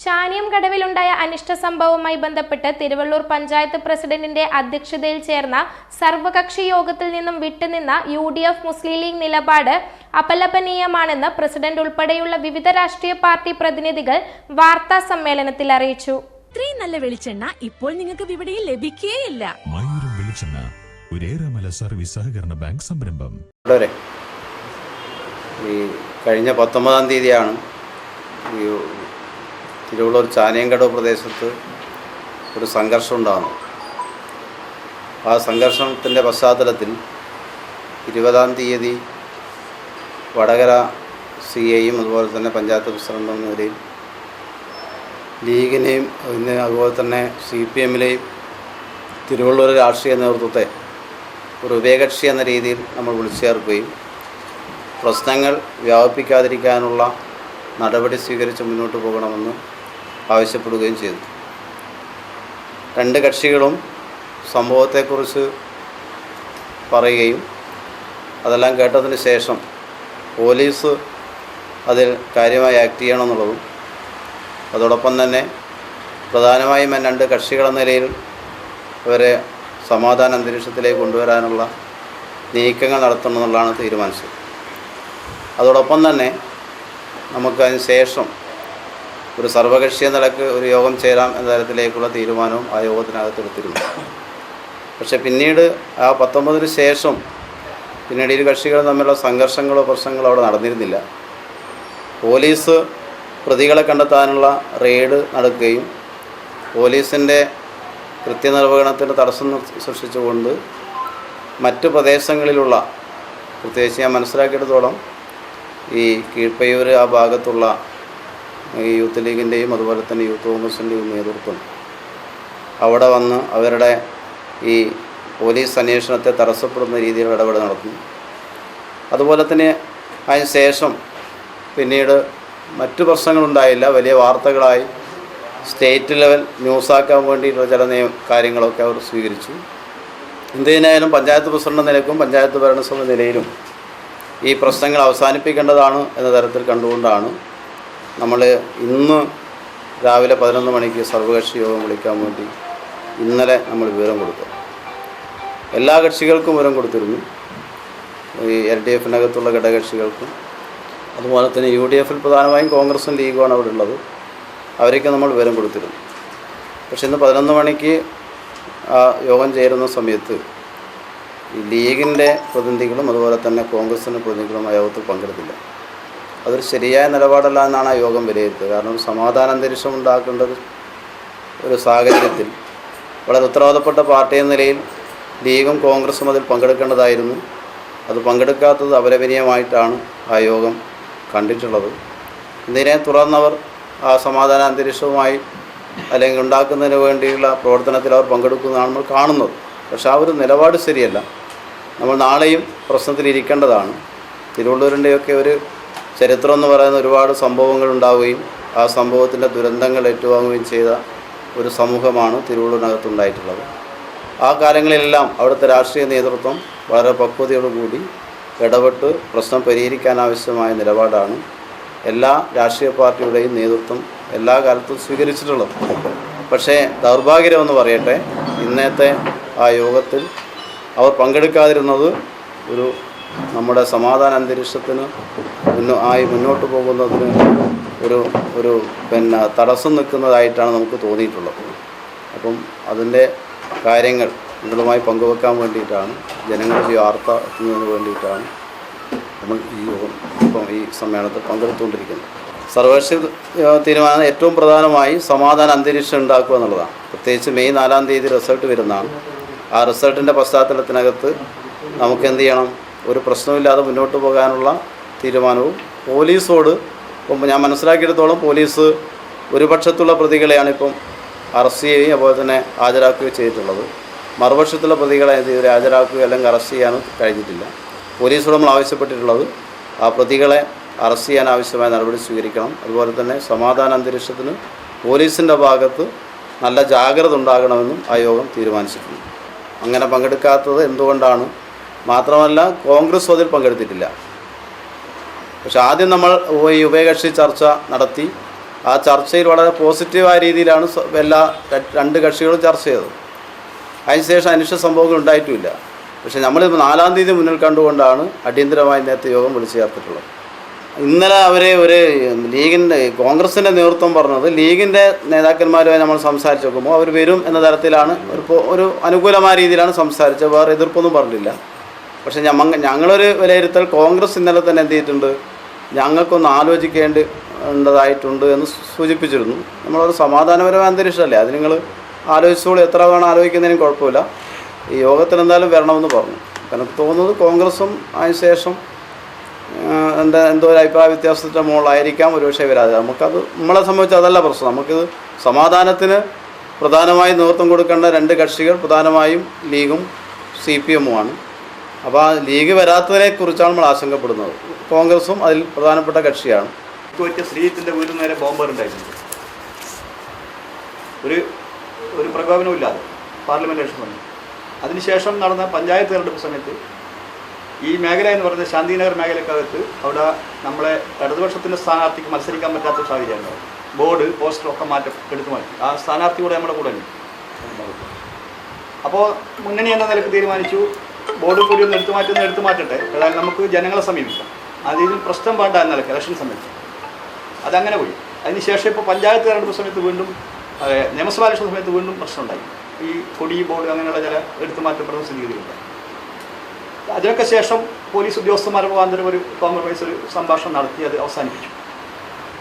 ചാനിയം കടവിലുണ്ടായ അനിഷ്ട സംഭവവുമായി ബന്ധപ്പെട്ട് തിരുവള്ളൂർ പഞ്ചായത്ത് പ്രസിഡന്റിന്റെ അധ്യക്ഷതയിൽ ചേർന്ന സർവകക്ഷി യോഗത്തിൽ നിന്നും വിട്ടുനിന്ന UDF മുസ്ലിം ലീഗ് നിലപാട് അപലപനീയമാണെന്ന് പ്രസിഡന്റ് ഉൾപ്പെടെയുള്ള വിവിധ രാഷ്ട്രീയ പാർട്ടി പ്രതിനിധികൾ വാർത്താ സമ്മേളനത്തിൽ അറിയിച്ചു. ഇത്രയും നല്ല വെളിച്ചെണ്ണ ഇപ്പോൾ നിങ്ങൾക്ക് വിപണിയിൽ ലഭിക്കുകയില്ല. മയൂരം വെളിച്ചെണ്ണ ഒരു ഏറെമല സർവീസ് സഹകരണ ബാങ്ക് സംരംഭം. കഴിഞ്ഞ 19-ാം തീയതിയാണ് തിരുവള്ളൂർ ചാനിയംകടവ് പ്രദേശത്ത് ഒരു സംഘർഷം ഉണ്ടാകുന്നു. ആ സംഘർഷത്തിൻ്റെ പശ്ചാത്തലത്തിൽ 20-ാം തീയതി വടകര CIയും അതുപോലെ തന്നെ പഞ്ചായത്ത് പ്രസിഡന്റ് എന്ന നിലയിൽ ലീഗിനെയും അതുപോലെ തന്നെ CPMലെയും തിരുവള്ളൂർ രാഷ്ട്രീയ നേതൃത്വത്തെ ഒരു ഉഭയകക്ഷി എന്ന രീതിയിൽ നമ്മൾ വിളിച്ചു ചേർക്കുകയും പ്രശ്നങ്ങൾ വ്യാപിപ്പിക്കാതിരിക്കാനുള്ള നടപടി സ്വീകരിച്ച് മുന്നോട്ട് പോകണമെന്ന് ആവശ്യപ്പെടുകയും ചെയ്തു. രണ്ട് കക്ഷികളും സംഭവത്തെക്കുറിച്ച് പറയുകയും അതെല്ലാം കേട്ടതിന് ശേഷം പോലീസ് അതിൽ കാര്യമായി ആക്ട് ചെയ്യണമെന്നുള്ളതും അതോടൊപ്പം തന്നെ പ്രധാനമായും രണ്ട് കക്ഷികളെന്ന നിലയിൽ അവരെ സമാധാന അന്തരീക്ഷത്തിലേക്ക് കൊണ്ടുവരാനുള്ള നീക്കങ്ങൾ നടത്തണമെന്നുള്ളതാണ് തീരുമാനിച്ചത്. അതോടൊപ്പം തന്നെ നമുക്കതിന് ശേഷം ഒരു സർവകക്ഷി എന്ന നിലക്ക് ഒരു യോഗം ചേരാം എന്ന തരത്തിലേക്കുള്ള തീരുമാനവും ആ യോഗത്തിനകത്ത് എടുത്തിരുന്നു. പക്ഷേ പിന്നീട് ആ 19-ന് ശേഷം പിന്നീട് ഇരു കക്ഷികൾ തമ്മിലുള്ള സംഘർഷങ്ങളോ പ്രശ്നങ്ങളോ അവിടെ നടന്നിരുന്നില്ല. പോലീസ് പ്രതികളെ കണ്ടെത്താനുള്ള റെയ്ഡ് നടക്കുകയും പോലീസിൻ്റെ കൃത്യനിർവഹണത്തിന് തടസ്സം സൃഷ്ടിച്ചുകൊണ്ട് മറ്റു പ്രദേശങ്ങളിലുള്ള പ്രത്യേകിച്ച് ഞാൻ മനസ്സിലാക്കിയിടത്തോളം ഈ കീഴ്പയ്യൂർ ആ ഭാഗത്തുള്ള ഈ യൂത്ത് ലീഗിൻ്റെയും അതുപോലെ തന്നെ യൂത്ത് കോൺഗ്രസിൻ്റെയും നേതൃത്വം അവിടെ വന്ന് അവരുടെ ഈ പോലീസ് അന്വേഷണത്തെ തടസ്സപ്പെടുന്ന രീതിയിലുള്ള ഇടപെടൽ നടത്തുന്നു. അതുപോലെ തന്നെ അതിന് ശേഷം പിന്നീട് മറ്റു പ്രശ്നങ്ങളുണ്ടായില്ല. വലിയ വാർത്തകളായി സ്റ്റേറ്റ് ലെവൽ ന്യൂസാക്കാൻ വേണ്ടിയിട്ടുള്ള ചില കാര്യങ്ങളൊക്കെ അവർ സ്വീകരിച്ചു. എന്തിനായാലും പഞ്ചായത്ത് പ്രസിഡന്റ് നിലയ്ക്കും പഞ്ചായത്ത് ഭരണസമിതി നിലയിലും ഈ പ്രശ്നങ്ങൾ അവസാനിപ്പിക്കേണ്ടതാണ് എന്ന തരത്തിൽ കണ്ടുകൊണ്ടാണ് നമ്മൾ ഇന്ന് രാവിലെ 11 മണിക്ക് സർവകക്ഷി യോഗം വിളിക്കാൻ വേണ്ടി ഇന്നലെ നമ്മൾ വിവരം കൊടുത്തു. എല്ലാ കക്ഷികൾക്കും വിവരം കൊടുത്തിരുന്നു. ഈ LDFനകത്തുള്ള ഘടകകക്ഷികൾക്കും അതുപോലെ തന്നെ UDFൽ പ്രധാനമായും കോൺഗ്രസും ലീഗുമാണ് അവിടെ ഉള്ളത്. അവരൊക്കെ നമ്മൾ വിവരം കൊടുത്തിരുന്നു. പക്ഷേ ഇന്ന് 11 മണിക്ക് യോഗം ചേരുന്ന സമയത്ത് ഈ ലീഗിൻ്റെ പ്രതിനിധികളും അതുപോലെ തന്നെ കോൺഗ്രസിൻ്റെ പ്രതിനിധികളും ആ യോഗത്തിൽ പങ്കെടുത്തില്ല. അതൊരു ശരിയായ നിലപാടല്ല എന്നാണ് ആ യോഗം വിലയിരുത്തുക. കാരണം സമാധാന അന്തരീക്ഷം ഉണ്ടാക്കേണ്ട ഒരു സാഹചര്യത്തിൽ വളരെ ഉത്തരവാദപ്പെട്ട പാർട്ടി എന്ന നിലയിൽ ലീഗും കോൺഗ്രസും അതിൽ പങ്കെടുക്കേണ്ടതായിരുന്നു. അത് പങ്കെടുക്കാത്തത് അപലപനീയമായിട്ടാണ് ആ യോഗം കണ്ടിട്ടുള്ളത്. ഇതിനെ തുടർന്നവർ ആ സമാധാന അന്തരീക്ഷവുമായി അല്ലെങ്കിൽ ഉണ്ടാക്കുന്നതിന് വേണ്ടിയുള്ള പ്രവർത്തനത്തിൽ അവർ പങ്കെടുക്കുന്നതാണ് നമ്മൾ കാണുന്നത്. പക്ഷേ ആ ഒരു നിലപാട് ശരിയല്ല. നമ്മൾ നാളെയും പ്രശ്നത്തിലിരിക്കേണ്ടതാണ്. തിരുവള്ളൂരിൻ്റെയൊക്കെ ഒരു ചരിത്രം എന്ന് പറയുന്ന ഒരുപാട് സംഭവങ്ങൾ ഉണ്ടാവുകയും ആ സംഭവത്തിൻ്റെ ദുരന്തങ്ങൾ ഏറ്റുവാങ്ങുകയും ചെയ്ത ഒരു സമൂഹമാണ് തിരുവള്ളൂരിനകത്തുണ്ടായിട്ടുള്ളത്. ആ കാലങ്ങളിലെല്ലാം അവിടുത്തെ രാഷ്ട്രീയ നേതൃത്വം വളരെ പക്വതയോടുകൂടി ഇടപെട്ട് പ്രശ്നം പരിഹരിക്കാനാവശ്യമായ നിലപാടാണ് എല്ലാ രാഷ്ട്രീയ പാർട്ടിയുടെയും നേതൃത്വം എല്ലാ കാലത്തും സ്വീകരിച്ചിട്ടുള്ളത്. പക്ഷേ ദൗർഭാഗ്യമെന്ന് പറയട്ടെ, ഇന്നത്തെ ആ യോഗത്തിൽ അവർ പങ്കെടുക്കാതിരുന്നത് ഒരു നമ്മുടെ സമാധാന അന്തരീക്ഷത്തിന് മുന്നോട്ട് പോകുന്നതിന് ഒരു തടസ്സം നിൽക്കുന്നതായിട്ടാണ് നമുക്ക് തോന്നിയിട്ടുള്ളത്. അപ്പം അതിൻ്റെ കാര്യങ്ങൾ നിങ്ങളുമായി പങ്കുവെക്കാൻ വേണ്ടിയിട്ടാണ്, ജനങ്ങൾക്ക് വാർത്ത എത്തുന്നതിന് വേണ്ടിയിട്ടാണ് നമ്മൾ ഈ സമ്മേളനത്തിൽ പങ്കെടുത്തുകൊണ്ടിരിക്കുന്നത്. സർവകക്ഷി തീരുമാനം ഏറ്റവും പ്രധാനമായി സമാധാന അന്തരീക്ഷം ഉണ്ടാക്കുക എന്നുള്ളതാണ്. പ്രത്യേകിച്ച് മെയ് 4-ാം തീയതി റിസൾട്ട് വരുന്നതാണ്. ആ റിസൾട്ടിൻ്റെ പശ്ചാത്തലത്തിനകത്ത് നമുക്ക് എന്ത് ചെയ്യണം, ഒരു പ്രശ്നമില്ലാതെ മുന്നോട്ട് പോകാനുള്ള തീരുമാനവും പോലീസോട് ഞാൻ മനസ്സിലാക്കിയെടുത്തോളം പോലീസ് ഒരു പക്ഷത്തുള്ള പ്രതികളെയാണ് ഇപ്പം അറസ്റ്റ് ചെയ്യുകയും അതുപോലെ തന്നെ ഹാജരാക്കുകയും ചെയ്തിട്ടുള്ളത്. മറുപക്ഷത്തുള്ള പ്രതികളെ ഇതുവരെ ഹാജരാക്കുകയോ അല്ലെങ്കിൽ അറസ്റ്റ് ചെയ്യാനോ കഴിഞ്ഞിട്ടില്ല. പോലീസോട് നമ്മൾ ആവശ്യപ്പെട്ടിട്ടുള്ളത് ആ പ്രതികളെ അറസ്റ്റ് ചെയ്യാൻ ആവശ്യമായ നടപടി സ്വീകരിക്കണം. അതുപോലെ തന്നെ സമാധാന അന്തരീക്ഷത്തിന് പോലീസിൻ്റെ ഭാഗത്ത് നല്ല ജാഗ്രത ഉണ്ടാകണമെന്നും ആ യോഗം തീരുമാനിച്ചിട്ടുണ്ട്. അങ്ങനെ പങ്കെടുക്കാത്തത് എന്തുകൊണ്ടാണ്? മാത്രമല്ല കോൺഗ്രസ് അതിൽ പങ്കെടുത്തിട്ടില്ല. പക്ഷെ ആദ്യം നമ്മൾ ഈ ഉഭയകക്ഷി ചർച്ച നടത്തി ആ ചർച്ചയിൽ വളരെ പോസിറ്റീവായ രീതിയിലാണ് എല്ലാ രണ്ട് കക്ഷികളും ചർച്ച ചെയ്തത്. അതിനുശേഷം അനിഷ്ട സംഭവങ്ങൾ ഉണ്ടായിട്ടുമില്ല. പക്ഷേ നമ്മളിപ്പോൾ 4-ാം തീയതി മുന്നിൽ കണ്ടുകൊണ്ടാണ് അടിയന്തരമായി നേരത്തെ യോഗം വിളിച്ചു ചേർത്തിട്ടുള്ളത്. ഇന്നലെ അവരെ ഒരു ലീഗിൻ്റെ കോൺഗ്രസിൻ്റെ നേതൃത്വം പറഞ്ഞത് ലീഗിൻ്റെ നേതാക്കന്മാരുമായി നമ്മൾ സംസാരിച്ച് നോക്കുമ്പോൾ അവർ വരും എന്ന തരത്തിലാണ് ഒരു അനുകൂലമായ രീതിയിലാണ് സംസാരിച്ചത്. വേറെ എതിർപ്പൊന്നും പറഞ്ഞില്ല. പക്ഷേ ഞങ്ങളൊരു വിലയിരുത്തൽ കോൺഗ്രസ് ഇന്നലെ തന്നെ എന്ത് ചെയ്തിട്ടുണ്ട്, ഞങ്ങൾക്കൊന്ന് ആലോചിക്കേണ്ടതായിട്ടുണ്ട് എന്ന് സൂചിപ്പിച്ചിരുന്നു. നമ്മളൊരു സമാധാനപരമായ അന്തരീക്ഷമല്ലേ, അത് നിങ്ങൾ ആലോചിച്ചോളൂ, എത്ര വേണം ആലോചിക്കുന്നതിനും കുഴപ്പമില്ല. ഈ യോഗത്തിൽ എന്തായാലും വരണമെന്ന് പറഞ്ഞു. എനിക്ക് തോന്നുന്നത് കോൺഗ്രസും അതിനുശേഷം എന്തോ ഒരു അഭിപ്രായ വ്യത്യാസത്തിൻ്റെ മുകളിലായിരിക്കാം ഒരുപക്ഷെ വരാതെ. നമുക്കത് നമ്മളെ സംബന്ധിച്ച് അതല്ല പ്രശ്നം. നമുക്കിത് സമാധാനത്തിന് പ്രധാനമായും നേതൃത്വം കൊടുക്കേണ്ട രണ്ട് കക്ഷികൾ പ്രധാനമായും ലീഗും CPM-ഉമാണ്. അപ്പോൾ ആ ലീഗ് വരാത്തതിനെക്കുറിച്ചാണ് നമ്മൾ ആശങ്കപ്പെടുന്നത്. കോൺഗ്രസും അതിൽ പ്രധാനപ്പെട്ട കക്ഷിയാണ്. ശ്രീജിത്തിൻ്റെ വീടിന് നേരെ ബോംബറുണ്ടായിട്ടുണ്ട്. ഒരു പ്രകോപനമില്ലാതെ പാർലമെൻറ്റ് ഇലക്ഷൻ വന്നു. അതിനുശേഷം നടന്ന പഞ്ചായത്ത് തെരഞ്ഞെടുപ്പ് സമയത്ത് ഈ മേഖല എന്ന് പറയുന്നത് ശാന്തിനഗർ മേഖലക്കകത്ത് അവിടെ നമ്മളെ ഇടതുപക്ഷത്തിൻ്റെ സ്ഥാനാർത്ഥിക്ക് മത്സരിക്കാൻ പറ്റാത്ത സാഹചര്യമാണ്. ബോർഡ് പോസ്റ്ററൊക്കെ എടുത്തു മാറ്റി. ആ സ്ഥാനാർത്ഥി കൂടെ നമ്മുടെ കൂടെ ഉണ്ട്. അപ്പോൾ മുന്നണി എന്ന നിലക്ക് തീരുമാനിച്ചു ബോർഡ് കൂടി ഒന്ന് എടുത്തു മാറ്റട്ടെ, ഏതായാലും നമുക്ക് ജനങ്ങളെ സമീപിക്കാം, അതിൽ പ്രശ്നം വേണ്ട എന്ന നിലക്ക് ഇലക്ഷൻ സമയത്ത് അതങ്ങനെ പോയി. അതിനുശേഷം ഇപ്പോൾ പഞ്ചായത്ത് തെരഞ്ഞെടുപ്പ് സമയത്ത് വീണ്ടും നിയമസഭാ ഇലക്ഷൻ സമയത്ത് വീണ്ടും പ്രശ്നമുണ്ടായി. ഈ കൊടി ബോർഡ് അങ്ങനെയുള്ള ചില എടുത്തു മാറ്റപ്പെടുന്ന സ്ഥിതിഗതികളുണ്ടായി. അതിനൊക്കെ ശേഷം പോലീസ് ഉദ്യോഗസ്ഥന്മാർ മുഖാന്തരം ഒരു കോംപ്രമൈസ് ഒരു സംഭാഷണം നടത്തി അത് അവസാനിപ്പിച്ചു.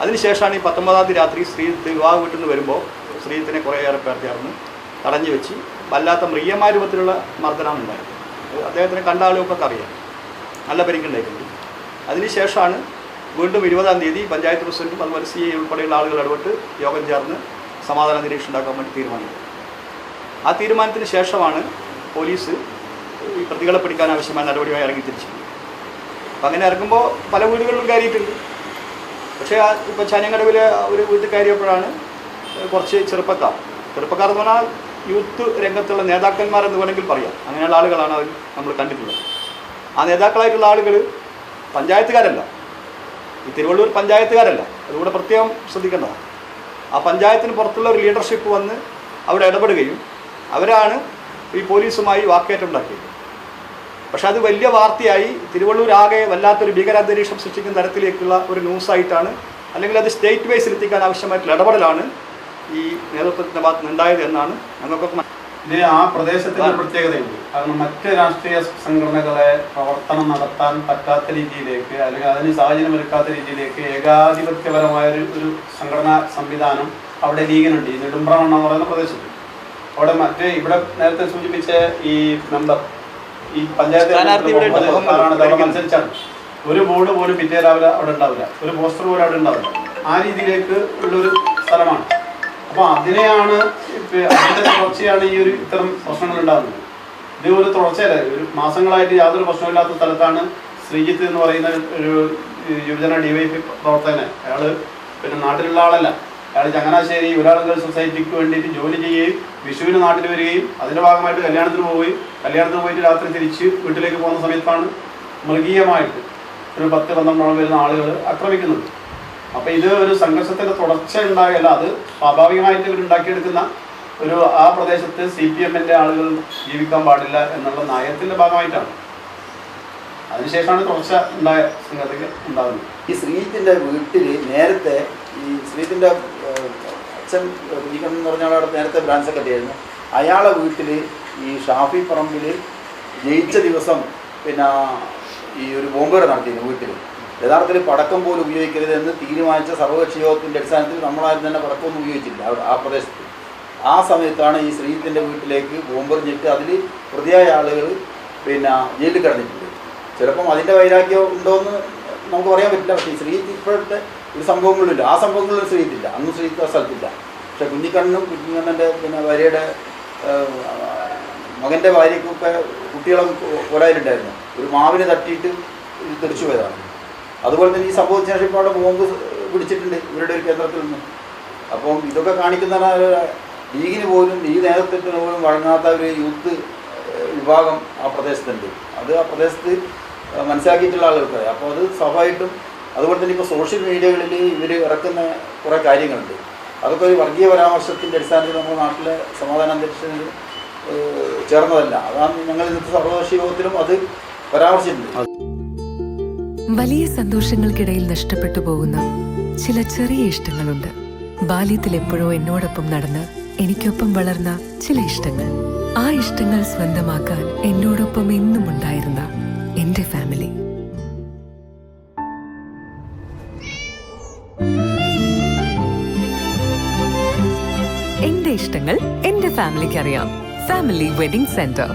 അതിനുശേഷമാണ് ഈ 19-ാം തീയതി രാത്രി ശ്രീജിത്ത് വിവാഹ വീട്ടിൽ നിന്ന് വരുമ്പോൾ ശ്രീജിത്തിനെ കുറേയേറെ പേർ ചേർന്ന് തടഞ്ഞു വെച്ച് വല്ലാത്ത മൃഗീയമായ രൂപത്തിലുള്ള മർദ്ദനമാണ് ഉണ്ടായത്. അദ്ദേഹത്തിനെ കണ്ട ആളുകൾക്കൊക്കെ അറിയാം, നല്ല പരിക്കുണ്ടായിട്ടുണ്ട്. അതിനുശേഷമാണ് വീണ്ടും 20-ാം തീയതി പഞ്ചായത്ത് പ്രസിഡന്റും അതുപോലെ CI ഉൾപ്പെടെയുള്ള ആളുകൾ ഇടപെട്ട് യോഗം ചേർന്ന് സമാധാന അന്തരീക്ഷം ഉണ്ടാക്കാൻ വേണ്ടി തീരുമാനിച്ചത്. ആ തീരുമാനത്തിന് ശേഷമാണ് പോലീസ് ഈ പ്രതികളെ പിടിക്കാൻ ആവശ്യമായ നടപടിയുമായി ഇറങ്ങി തിരിച്ചത്. അപ്പം അങ്ങനെ ഇറങ്ങുമ്പോൾ പല വീടുകളിലും കയറിയിട്ടുണ്ട്. പക്ഷേ ഇപ്പോൾ ചാഞ്ഞങ്ങടവിലെ ഒരു വീട്ടിൽ കയറിയപ്പോഴാണ് കുറച്ച് ചെറുപ്പക്കാർ എന്ന് പറഞ്ഞാൽ യൂത്ത് രംഗത്തുള്ള നേതാക്കന്മാരെന്ന് വേണമെങ്കിൽ പറയാം, അങ്ങനെയുള്ള ആളുകളാണ് അവർ നമ്മൾ കണ്ടിട്ടുള്ളത്. ആ നേതാക്കളായിട്ടുള്ള ആളുകൾ പഞ്ചായത്തുകാരല്ല, ഈ തിരുവള്ളൂർ പഞ്ചായത്തുകാരല്ല, അതുകൂടെ പ്രത്യേകം ശ്രദ്ധിക്കേണ്ടതാണ്. ആ പഞ്ചായത്തിന് പുറത്തുള്ള ഒരു ലീഡർഷിപ്പ് വന്ന് അവിടെ ഇടപെടുകയും അവരാണ് ഈ പോലീസുമായി വാക്കേറ്റം ഉണ്ടാക്കിയത്. പക്ഷെ അത് വലിയ വാർത്തയായി തിരുവള്ളൂർ ആകെ വല്ലാത്തൊരു ഭീകരാന്തരീക്ഷം സൃഷ്ടിക്കുന്ന തരത്തിലേക്കുള്ള ഒരു ന്യൂസായിട്ടാണ്, അല്ലെങ്കിൽ അത് സ്റ്റേറ്റ് വൈസിൽ എത്തിക്കാൻ ആവശ്യമായിട്ടുള്ള ഇടപെടലാണ് ഈ നേതൃത്വത്തിൻ്റെ ഭാഗത്ത് നിന്ന് ഉണ്ടായത് എന്നാണ് ഞങ്ങൾക്കൊക്കെ. ഇതിന് ആ പ്രദേശത്തിൻ്റെ പ്രത്യേകതയുണ്ട്. കാരണം മറ്റ് രാഷ്ട്രീയ സംഘടനകളെ പ്രവർത്തനം നടത്താൻ പറ്റാത്ത രീതിയിലേക്ക്, അല്ലെങ്കിൽ അതിന് സാഹചര്യമൊരുക്കാത്ത രീതിയിലേക്ക് ഏകാധിപത്യപരമായ ഒരു സംഘടനാ സംവിധാനം അവിടെ ലീഗിനുണ്ട്. ഈ നെടുമ്പ്രം എന്ന് പറയുന്ന പ്രദേശത്ത് അവിടെ ഇവിടെ നേരത്തെ സൂചിപ്പിച്ച ഈ മെമ്പർ ഈ പഞ്ചായത്ത് മത്സരിച്ചാണ്. ഒരു ബോർഡ് പോലും പിറ്റേ രാവിലെ അവിടെ ഉണ്ടാവില്ല, ഒരു പോസ്റ്റർ പോലും അവിടെ ഉണ്ടാവില്ല. ആ രീതിയിലേക്ക് ഉള്ളൊരു സ്ഥലമാണ്. അപ്പോൾ അതിനെയാണ് അതിൻ്റെ തുടർച്ചയാണ് ഈ ഇത്തരം പ്രശ്നങ്ങൾ ഉണ്ടാകുന്നത്. ഇത് ഒരു തുടർച്ചയല്ല, ഒരു മാസങ്ങളായിട്ട് യാതൊരു പ്രശ്നമില്ലാത്ത സ്ഥലത്താണ് ശ്രീജിത്ത് എന്ന് പറയുന്ന ഒരു യുവജന DYFI പ്രവർത്തകനെ. അയാൾ നാട്ടിലുള്ള ആളല്ല, അയാൾ ചങ്ങനാശ്ശേരി ഒരാളുകൾ സൊസൈറ്റിക്ക് വേണ്ടിയിട്ട് ജോലി ചെയ്യുകയും വിഷുവിന് നാട്ടിൽ വരികയും അതിൻ്റെ ഭാഗമായിട്ട് കല്യാണത്തിന് പോയിട്ട് രാത്രി തിരിച്ച് വീട്ടിലേക്ക് പോകുന്ന സമയത്താണ് മൃഗീയമായിട്ട് ഒരു 10-12 വരുന്ന ആളുകൾ ആക്രമിക്കുന്നത്. അപ്പോൾ ഇത് ഒരു സംഘർഷത്തിൻ്റെ തുടർച്ച ഉണ്ടാകല്ല, അത് സ്വാഭാവികമായിട്ട് ഇവരുണ്ടാക്കിയെടുക്കുന്ന ആ പ്രദേശത്ത് CPM-ൻ്റെ ആളുകൾ ജീവിക്കാൻ പാടില്ല എന്നുള്ള നയത്തിൻ്റെ ഭാഗമായിട്ടാണ്. അതിനുശേഷമാണ് തുടർച്ച ഉണ്ടായ സംഘത്തിൽ ഉണ്ടാകുന്നത്. ഈ ശ്രീജിത്തിൻ്റെ വീട്ടിൽ നേരത്തെ ഈ ശ്രീജിത്തിൻ്റെ അച്ഛൻ കുഞ്ഞിക്കണ്ണൻ എന്ന് പറഞ്ഞ ആളവിടെ നേരത്തെ ബ്രാഞ്ച് സെക്രട്ടറി ആയിരുന്നു. അയാളെ വീട്ടിൽ ഈ ഷാഫി പറമ്പിൽ ജയിച്ച ദിവസം ഈ ഒരു ബോംബേറ് നടത്തിയിരുന്നു വീട്ടിൽ. യഥാർത്ഥത്തിൽ പടക്കം പോലും ഉപയോഗിക്കരുതെന്ന് തീരുമാനിച്ച സർവകക്ഷി യോഗത്തിൻ്റെ അടിസ്ഥാനത്തിൽ നമ്മളാരും തന്നെ പടക്കമൊന്നും ഉപയോഗിച്ചില്ല ആ പ്രദേശത്ത്. ആ സമയത്താണ് ഈ ശ്രീജിത്തിൻ്റെ വീട്ടിലേക്ക് ബോംബെറിഞ്ഞിട്ട് അതിൽ പ്രതിയായ ആളുകൾ ജയിലിൽ കിടന്നിട്ടുണ്ട്. ചിലപ്പം അതിൻ്റെ വൈരാഗ്യം ഉണ്ടോയെന്ന് നമുക്ക് പറയാൻ പറ്റില്ല. പക്ഷേ ഈ ശ്രീജിത്ത് ഇപ്പോഴത്തെ ഒരു സംഭവങ്ങളില്ല, ആ സംഭവങ്ങളിൽ ശ്രീജിത്തില്ല, അന്ന് ശ്രീജിത്ത് ആ സ്ഥലത്തില്ല. പക്ഷേ കുഞ്ഞിക്കണ്ണൻ്റെ ഭാര്യയുടെ മകൻ്റെ ഭാര്യയ്ക്കൊക്കെ കുട്ടികളെ കൊലയിലുണ്ടായിരുന്നു. ഒരു മാവിനെ തട്ടിയിട്ട് ഇത് തെറിച്ചു പോയതാണ്. അതുപോലെ തന്നെ ഈ സംഭവത്തിന് ശേഷം ഇപ്പോൾ അവിടെ ബോംബ് പിടിച്ചിട്ടുണ്ട് ഇവരുടെ ഒരു കേന്ദ്രത്തിൽ നിന്ന്. അപ്പം ഇതൊക്കെ കാണിക്കുന്ന ലീഗിന് പോലും ഈ നേതൃത്വത്തിന് പോലും വഴങ്ങാത്ത ഒരു യൂത്ത് വിഭാഗം ആ പ്രദേശത്തുണ്ട്. അത് ആ പ്രദേശത്ത് മനസ്സിലാക്കിയിട്ടുള്ള ആളുകൾക്ക്. അപ്പോൾ അത് സ്വാഭാവികമായിട്ടും അതുപോലെ തന്നെ ഇപ്പോൾ സോഷ്യൽ മീഡിയകളിൽ ഇവർ ഇറക്കുന്ന കുറേ കാര്യങ്ങളുണ്ട്. അതൊക്കെ ഒരു വർഗീയ പരാമർശത്തിൻ്റെ അടിസ്ഥാനത്തിൽ നമ്മുടെ നാട്ടിലെ സമാധാന അന്തരീക്ഷത്തിൽ ചേർന്നതല്ല. അതാണ് ഞങ്ങൾ ഇന്നത്തെ സർവകക്ഷി യോഗത്തിലും അത് പരാമർശിച്ചിട്ടുണ്ട്. വലിയ സന്തോഷങ്ങൾക്കിടയിൽ നഷ്ടപ്പെട്ടു പോകുന്ന ചില ചെറിയ ഇഷ്ടങ്ങളുണ്ട്. ബാല്യത്തിൽ എപ്പോഴോ എന്നോടൊപ്പം നടന്ന് എനിക്കൊപ്പം വളർന്ന ചില ഇഷ്ടങ്ങൾ. ആ ഇഷ്ടങ്ങൾ സ്വന്തമാക്കാൻ എന്നോടൊപ്പം എന്നും ഉണ്ടായിരുന്ന എന്റെ ഫാമിലി. എന്റെ ഇഷ്ടങ്ങൾ എന്റെ ഫാമിലിക്ക് അറിയാം. Family wedding centre.